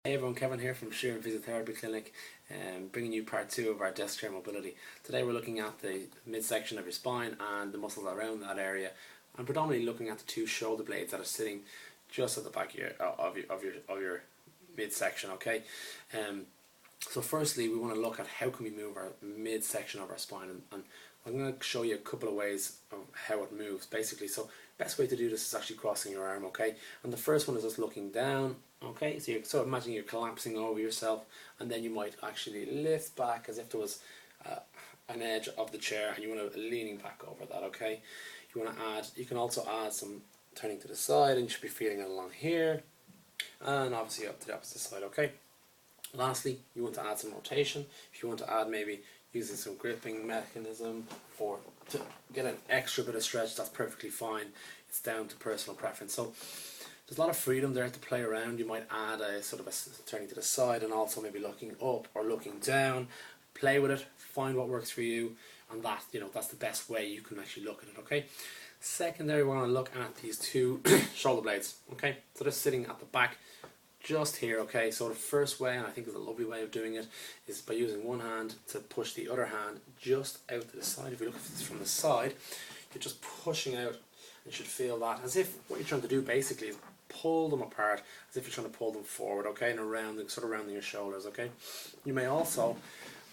Hey everyone, Kevin here from Shearing Physiotherapy Clinic, bringing you part 2 of our desk chair mobility. Today we're looking at the midsection of your spine and the muscles around that area, and predominantly looking at the two shoulder blades that are sitting just at the back of your midsection. Okay, so firstly we want to look at how can we move our midsection of our spine, and I'm going to show you a couple of ways of how it moves basically. So best way to do this is actually crossing your arm, okay? And the first one is just looking down, okay? So you're sort of imagine you're collapsing over yourself, and then you might actually lift back as if there was an edge of the chair and you want to leaning back over that, okay? You can also add some turning to the side, and you should be feeling it along here, and obviously up to the opposite side, okay? Lastly, you want to add some rotation. If you want to add maybe using some gripping mechanism or to get an extra bit of stretch, that's perfectly fine. It's down to personal preference. So there's a lot of freedom there to play around. You might add a sort of a turning to the side and also maybe looking up or looking down. Play with it, find what works for you, and that's the best way you can actually look at it, okay? Secondary, we're going to look at these two shoulder blades, okay? So they're sitting at the back just here, okay? So the first way, and I think is a lovely way of doing it, is by using one hand to push the other hand just out to the side. If you look at this from the side, you're just pushing out, and you should feel that as if what you're trying to do basically is pull them apart, as if you're trying to pull them forward, okay? And sort of rounding your shoulders, okay? You may also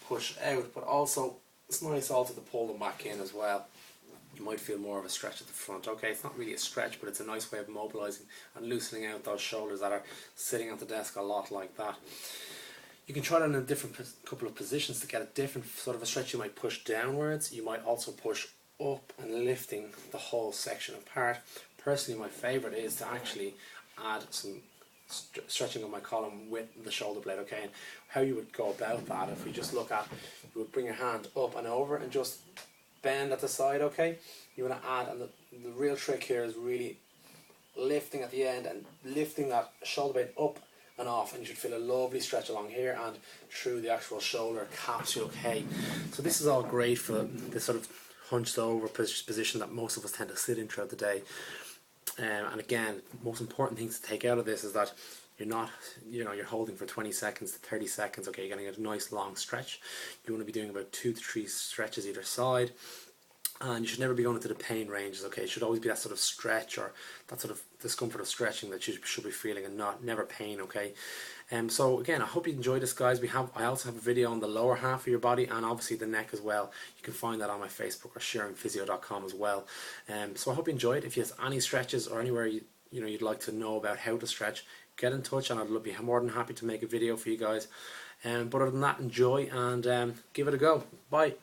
push out, but also it's nice also to pull them back in as well. You might feel more of a stretch at the front. Okay, it's not really a stretch, but it's a nice way of mobilizing and loosening out those shoulders that are sitting at the desk a lot like that. You can try that in a different couple of positions to get a different sort of a stretch. You might push downwards. You might also push up and lifting the whole section apart. Personally, my favorite is to actually add some stretching of my column with the shoulder blade, okay? And how you would go about that, if we just look at, you would bring your hand up and over and just bend at the side, okay? You want to add, and the real trick here is really lifting at the end and lifting that shoulder blade up and off, and you should feel a lovely stretch along here and through the actual shoulder capsule, okay? So this is all great for this sort of hunched over position that most of us tend to sit in throughout the day. And again, most important things to take out of this is that you're holding for 20 seconds to 30 seconds, okay? You're getting a nice long stretch. You want to be doing about 2 to 3 stretches either side, and you should never be going into the pain ranges, okay? It should always be that sort of stretch or that sort of discomfort of stretching that you should be feeling, and never pain, okay? So again, I hope you enjoyed this, guys. I also have a video on the lower half of your body and obviously the neck as well. You can find that on my Facebook or sharingphysio.com as well. So I hope you enjoyed. If you have any stretches or anywhere you'd like to know about how to stretch, get in touch and I'd be more than happy to make a video for you guys. But other than that, enjoy and give it a go. Bye.